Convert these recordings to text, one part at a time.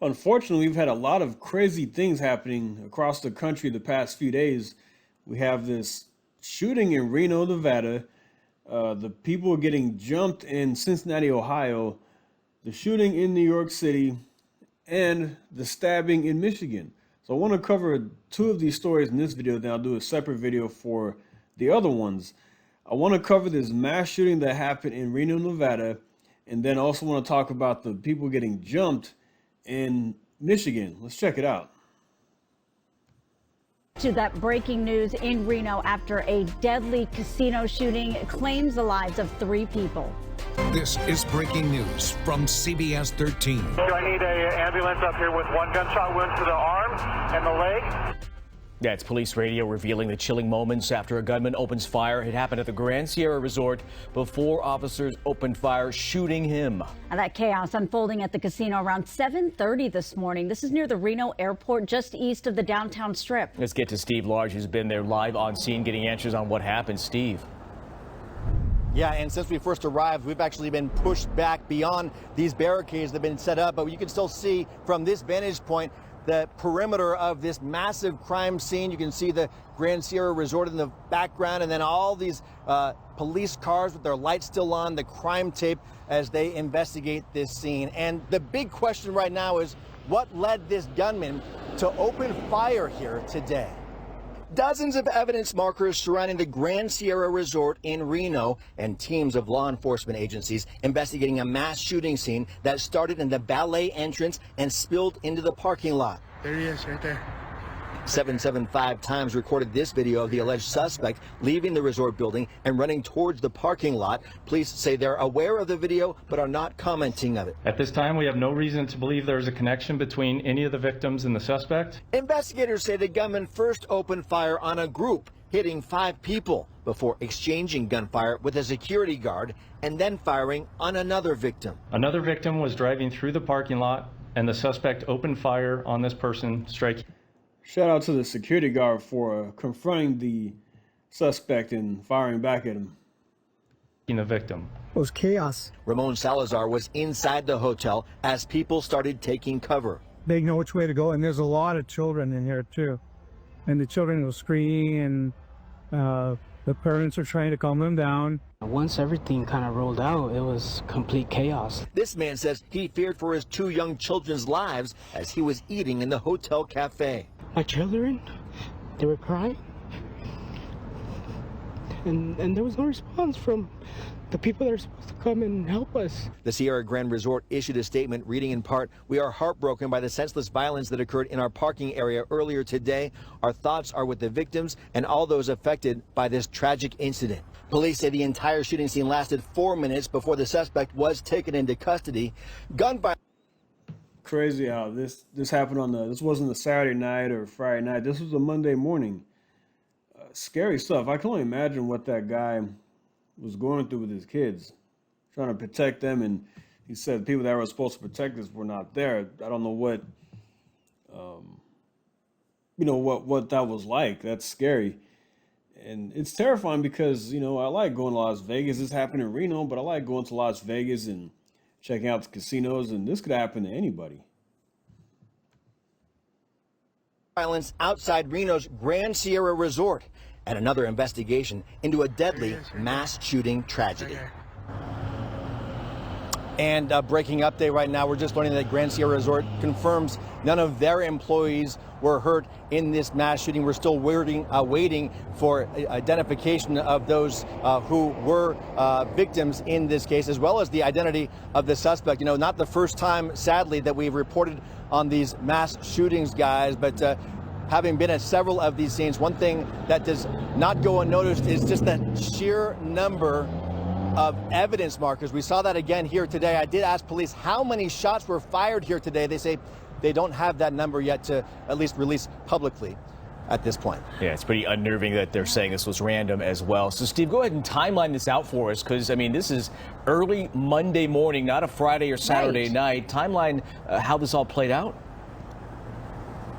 Unfortunately, we've had a lot of crazy things happening across the country the past few days. We have this shooting in Reno, Nevada, the people getting jumped in Cincinnati, Ohio, the shooting in New York City, and the stabbing in Michigan. So I want to cover two of these stories in this video, then I'll do a separate video for the other ones. I want to cover this mass shooting that happened in Reno, Nevada, and then also want to talk about the people getting jumped in Michigan. Let's check it out. To that breaking news in Reno after a deadly casino shooting claims the lives of 3 people. This is breaking news from CBS 13. I need an ambulance up here with 1 gunshot wound to the arm and the leg. That's police radio revealing the chilling moments after a gunman opens fire. It happened at the Grand Sierra Resort before officers opened fire, shooting him. And that chaos unfolding at the casino around 7:30 this morning. This is near the Reno airport, just east of the downtown strip. Let's get to Steve Large, who's been there live on scene, getting answers on what happened. Steve. Yeah, and since we first arrived, we've actually been pushed back beyond these barricades that have been set up. But you can still see from this vantage point the perimeter of this massive crime scene. You can see the Grand Sierra Resort in the background, and then all these police cars with their lights still on, the crime tape as they investigate this scene. And the big question right now is what led this gunman to open fire here today? Dozens of evidence markers surrounding the Grand Sierra Resort in Reno, and teams of law enforcement agencies investigating a mass shooting scene that started in the valet entrance and spilled into the parking lot. There he is, right there. 775 Times recorded this video of the alleged suspect leaving the resort building and running towards the parking lot. Police say they're aware of the video but are not commenting of it. At this time, we have no reason to believe there is a connection between any of the victims and the suspect. Investigators say the gunman first opened fire on a group, hitting 5 people before exchanging gunfire with a security guard and then firing on another victim. Another victim was driving through the parking lot, and the suspect opened fire on this person, striking. Shout out to the security guard for confronting the suspect and firing back at him. The victim. It was chaos. Ramon Salazar was inside the hotel as people started taking cover. They know which way to go, and there's a lot of children in here too. And the children were screaming, and the parents are trying to calm them down. Once everything kind of rolled out, it was complete chaos. This man says he feared for his 2 young children's lives as he was eating in the hotel cafe. My children, they were crying, and there was no response from the people that are supposed to come and help us. The Sierra Grand Resort issued a statement reading in part, "We are heartbroken by the senseless violence that occurred in our parking area earlier today. Our thoughts are with the victims and all those affected by this tragic incident." Police say the entire shooting scene lasted 4 minutes before the suspect was taken into custody. Gunfire. Crazy how this happened on this wasn't a Saturday night or Friday night. This was a Monday morning. Scary stuff. I can only imagine what that guy was going through with his kids, trying to protect them. And he said the people that were supposed to protect us were not there. I don't know what, what that was like. That's scary. And it's terrifying because, I like going to Las Vegas. This happened in Reno, but I like going to Las Vegas and checking out the casinos, and this could happen to anybody. Violence outside Reno's Grand Sierra Resort, and another investigation into a deadly mass shooting tragedy. And a breaking update right now, we're just learning that Grand Sierra Resort confirms none of their employees were hurt in this mass shooting. We're still waiting for identification of those who were victims in this case, as well as the identity of the suspect. Not the first time, sadly, that we've reported on these mass shootings, guys, but having been at several of these scenes, one thing that does not go unnoticed is just the sheer number of evidence markers. We saw that again here today. I did ask police how many shots were fired here today. They say they don't have that number yet to at least release publicly at this point. Yeah, it's pretty unnerving that they're saying this was random as well. So, Steve, go ahead and timeline this out for us, because, this is early Monday morning, not a Friday or Saturday night. Timeline how this all played out.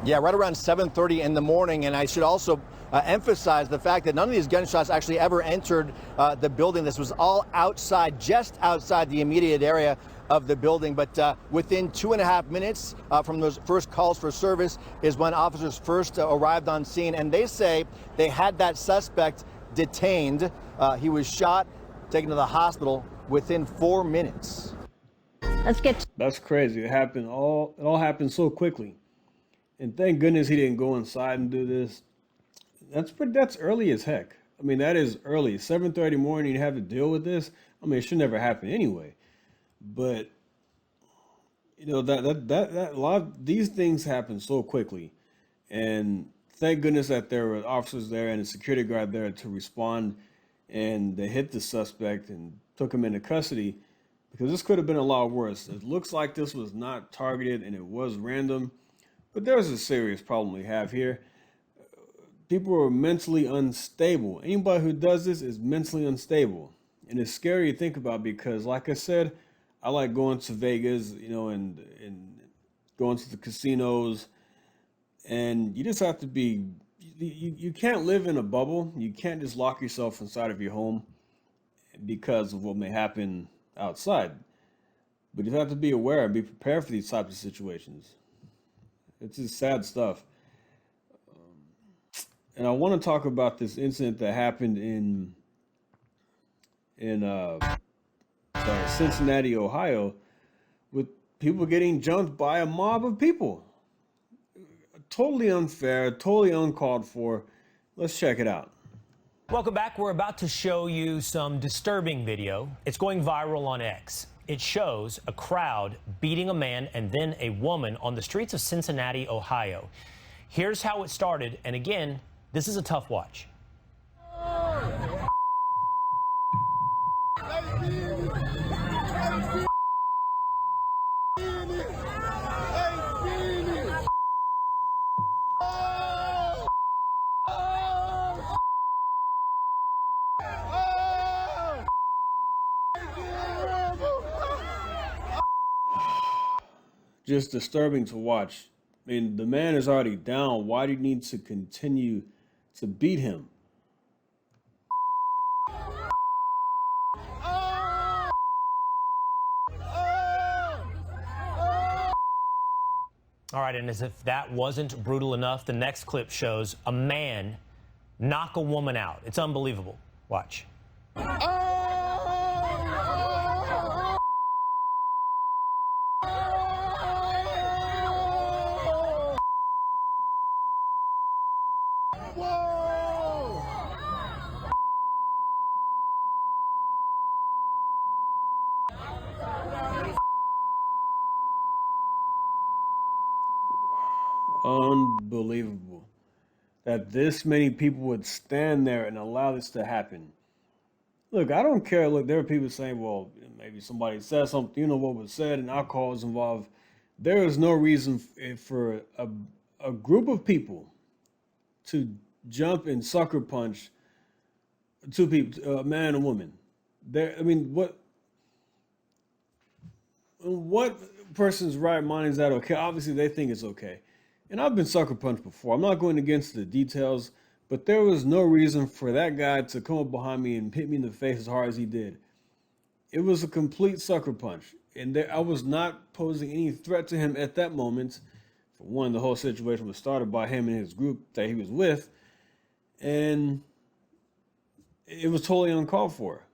Yeah, right around 7:30 in the morning, and I should also emphasize the fact that none of these gunshots actually ever entered the building. This was all outside, just outside the immediate area of the building. But within 2.5 minutes from those first calls for service is when officers first arrived on scene. And they say they had that suspect detained. He was shot, taken to the hospital within 4 minutes. That's crazy. It all happened so quickly. And thank goodness he didn't go inside and do this. That's early as heck. I mean, that is early. 7:30 morning, you have to deal with this. I mean, it should never happen anyway. But you know that a lot of these things happen so quickly, and thank goodness that there were officers there and a security guard there to respond, and they hit the suspect and took him into custody, because this could have been a lot worse. It looks like this was not targeted and it was random, but there's a serious problem we have here. People are mentally unstable. Anybody who does this is mentally unstable, and it's scary to think about because, like I said, I like going to Vegas, you know, and going to the casinos, and you just have to be, you can't live in a bubble. You can't just lock yourself inside of your home because of what may happen outside. But you have to be aware and be prepared for these types of situations. It's just sad stuff. And I want to talk about this incident that happened in Cincinnati, Ohio, with people getting jumped by a mob of people. Totally unfair, totally uncalled for. Let's check it out. Welcome back. We're about to show you some disturbing video. It's going viral on X. It shows a crowd beating a man and then a woman on the streets of Cincinnati, Ohio. Here's how it started. And again, this is a tough watch. Just disturbing to watch. I mean, the man is already down. Why do you need to continue to beat him? All right, and as if that wasn't brutal enough, the next clip shows a man knock a woman out. It's unbelievable. Watch. Unbelievable that this many people would stand there and allow this to happen. Look, I don't care. Look, there are people saying, well, maybe somebody said something, you know, what was said and alcohol is involved. There is no reason for a group of people to jump and sucker punch two people, a man and a woman. There, I mean, what person's right mind is that okay? Obviously, they think it's okay. And I've been sucker punched before. I'm not going against the details, but there was no reason for that guy to come up behind me and hit me in the face as hard as he did. It was a complete sucker punch. And I was not posing any threat to him at that moment. For one, the whole situation was started by him and his group that he was with. And it was totally uncalled for.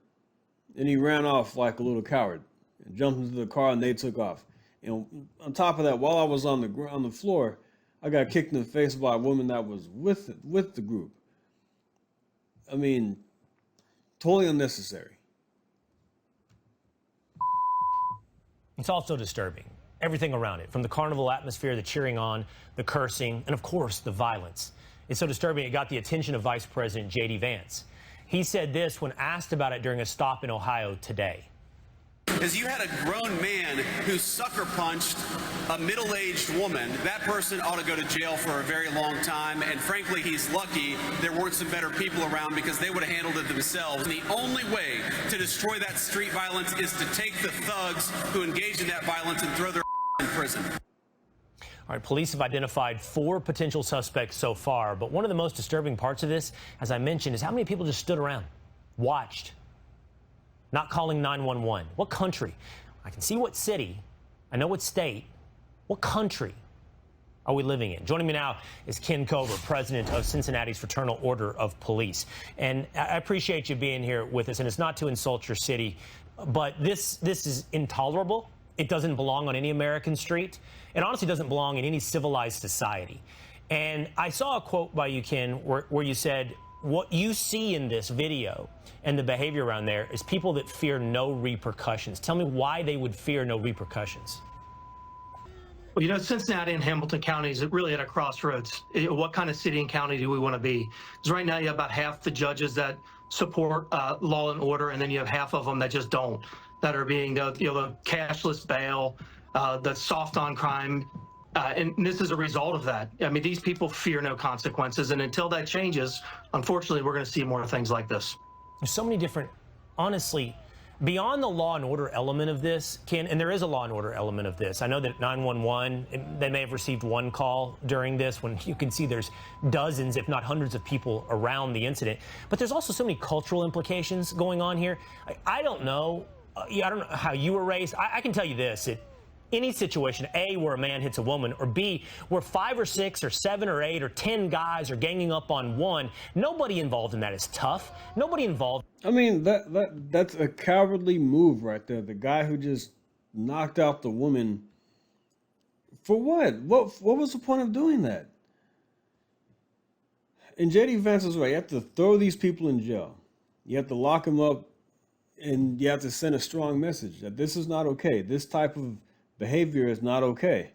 And he ran off like a little coward and jumped into the car and they took off. And on top of that, while I was on the floor, I got kicked in the face by a woman that was with the group. I mean, totally unnecessary. It's also disturbing. Everything around it, from the carnival atmosphere, the cheering on, the cursing, and of course, the violence. It's so disturbing it got the attention of Vice President J.D. Vance. He said this when asked about it during a stop in Ohio today. Because you had a grown man who sucker punched a middle-aged woman. That person ought to go to jail for a very long time, and frankly, he's lucky there weren't some better people around because they would have handled it themselves. And the only way to destroy that street violence is to take the thugs who engage in that violence and throw their in prison. All All right, police have identified 4 potential suspects so far, but one of the most disturbing parts of this, as I mentioned, is how many people just stood around, watched, not calling 911. What country? I can see what city, I know what state, what country are we living in? Joining me now is Ken Cover, president of Cincinnati's Fraternal Order of Police. And I appreciate you being here with us, and it's not to insult your city, but this is intolerable. It doesn't belong on any American street. It honestly doesn't belong in any civilized society. And I saw a quote by you, Ken, where you said, what you see in this video and the behavior around there is people that fear no repercussions. Tell me why they would fear no repercussions. Well, you know, Cincinnati and Hamilton counties are really at a crossroads. What kind of city and county do we want to be? Because right now you have about half the judges that support law and order, and then you have half of them that just don't, that are being the cashless bail, the soft on crime. And this is a result of that. I mean, these people fear no consequences. And until that changes, unfortunately, we're going to see more things like this. There's so many different, honestly, beyond the law and order element of this, Ken, and there is a law and order element of this. I know that 911, they may have received one call during this when you can see there's dozens, if not hundreds of people around the incident. But there's also so many cultural implications going on here. I don't know. I don't know how you were raised. I can tell you this. Any situation, A, where a man hits a woman, or B, where 5 or 6 or 7 or 8 or 10 guys are ganging up on one, nobody involved in that is tough. Nobody involved. I mean, that's a cowardly move right there. The guy who just knocked out the woman. For what? What was the point of doing that? And J.D. Vance is right. You have to throw these people in jail. You have to lock them up, and you have to send a strong message that this is not okay. This type of behavior is not okay.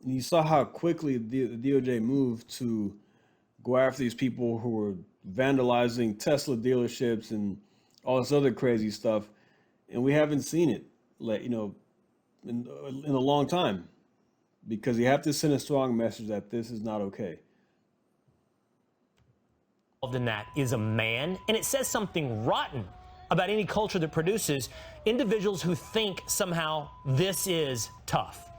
And you saw how quickly the DOJ moved to go after these people who were vandalizing Tesla dealerships and all this other crazy stuff, and we haven't seen it, in a long time, because you have to send a strong message that this is not okay. In that is a man, and it says something rotten about any culture that produces individuals who think somehow this is tough.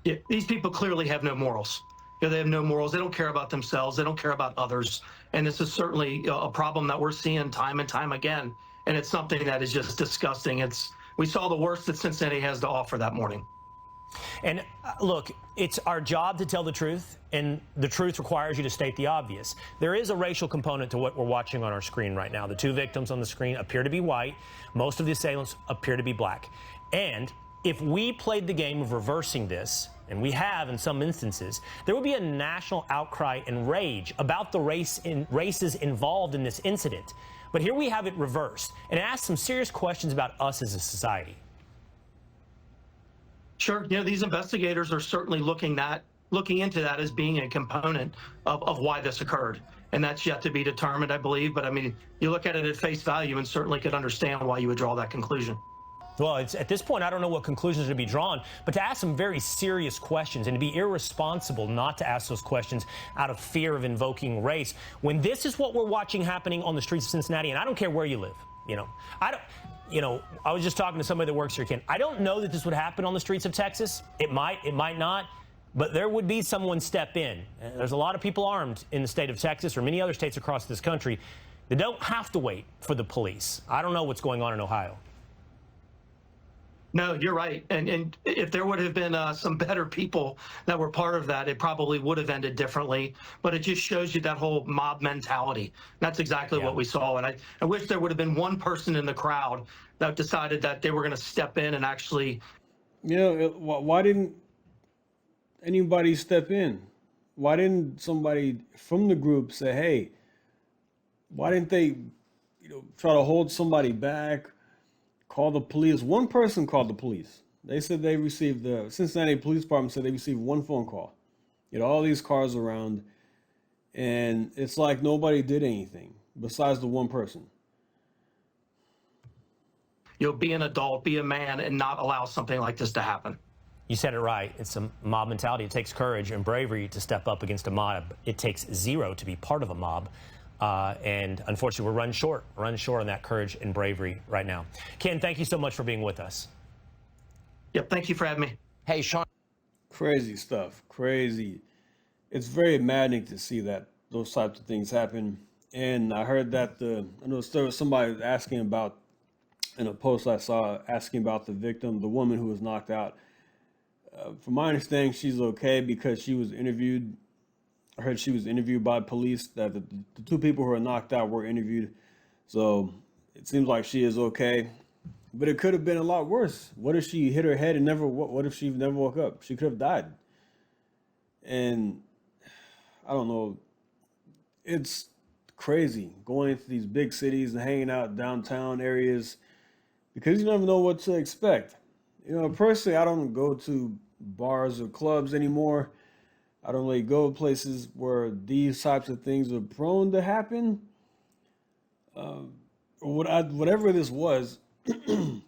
Yeah, these people clearly have no morals. They have no morals. They don't care about themselves. They don't care about others. And this is certainly a problem that we're seeing time and time again. And it's something that is just disgusting. We saw the worst that Cincinnati has to offer that morning. And look, it's our job to tell the truth, and the truth requires you to state the obvious. There is a racial component to what we're watching on our screen right now. The 2 victims on the screen appear to be white. Most of the assailants appear to be black. And if we played the game of reversing this, and we have in some instances, there would be a national outcry and rage about the races involved in this incident. But here we have it reversed, and it asks some serious questions about us as a society. Sure. These investigators are certainly looking into that as being a component of why this occurred. And that's yet to be determined, I believe. But I mean, you look at it at face value and certainly could understand why you would draw that conclusion. Well, at this point, I don't know what conclusions are to be drawn, but to ask some very serious questions and to be irresponsible not to ask those questions out of fear of invoking race, when this is what we're watching happening on the streets of Cincinnati, and I don't care where you live, I was just talking to somebody that works here, Ken. I don't know that this would happen on the streets of Texas. It might not, but there would be someone step in. There's a lot of people armed in the state of Texas or many other states across this country that don't have to wait for the police. I don't know what's going on in Ohio. No, you're right. And if there would have been some better people that were part of that, it probably would have ended differently. But it just shows you that whole mob mentality. That's exactly what we saw. And I wish there would have been one person in the crowd that decided that they were going to step in and actually. Why didn't anybody step in? Why didn't somebody from the group say, hey, why didn't they try to hold somebody back? Call the police. One person called the police. They said they received, the Cincinnati Police Department said they received one phone call. All these cars around, and it's like nobody did anything besides the one person. Be an adult, be a man, and not allow something like this to happen. You said it right. It's a mob mentality. It takes courage and bravery to step up against a mob. It takes 0 to be part of a mob. And unfortunately, we're run short on that courage and bravery right now. Ken, thank you so much for being with us. Yep, thank you for having me. Hey, Sean. Crazy stuff. Crazy. It's very maddening to see that those types of things happen. And I heard that I know there was somebody asking about, in a post I saw, asking about the victim, the woman who was knocked out. From my understanding, she's okay because she was interviewed. I heard she was interviewed by police, that the two people who were knocked out were interviewed. So it seems like she is okay. But it could have been a lot worse. What if she hit her head and what if she never woke up? She could have died. And I don't know. It's crazy going into these big cities and hanging out downtown areas because you never know what to expect. You know, personally, I don't go to bars or clubs anymore. I don't really go to places where these types of things are prone to happen. Whatever this was, you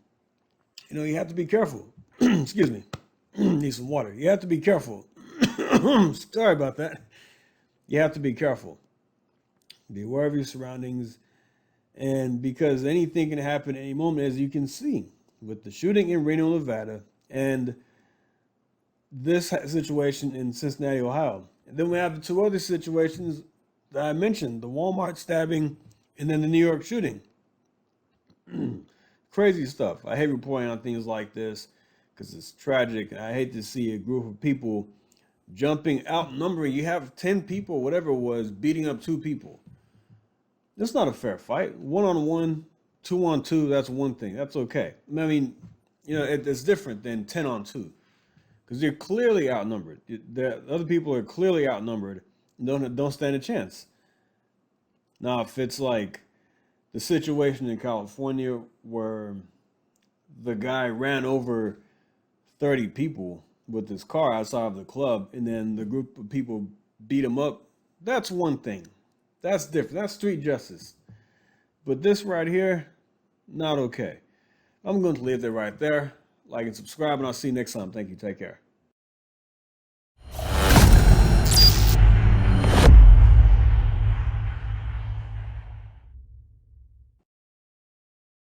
know, you have to be careful. Excuse me. Need some water. You have to be careful. Sorry about that. You have to be careful. Be aware of your surroundings. And because anything can happen at any moment, as you can see with the shooting in Reno, Nevada, and this situation in Cincinnati, Ohio. And then we have the two other situations that I mentioned, the Walmart stabbing and then the New York shooting. Crazy stuff. I hate reporting on things like this because it's tragic. I hate to see a group of people jumping, outnumbering. You have 10 people, whatever it was, beating up 2 people. That's not a fair fight. 1-on-1, 2-on-2, that's one thing. That's okay. I mean, you know, it's different than 10-on-2 because you're clearly outnumbered. The other people are clearly outnumbered and don't stand a chance. Now, if it's like the situation in California where the guy ran over 30 people with his car outside of the club and then the group of people beat him up, that's one thing. That's different. That's street justice. But this right here, not okay. I'm going to leave it right there. Like and subscribe, and I'll see you next time. Thank you. Take care.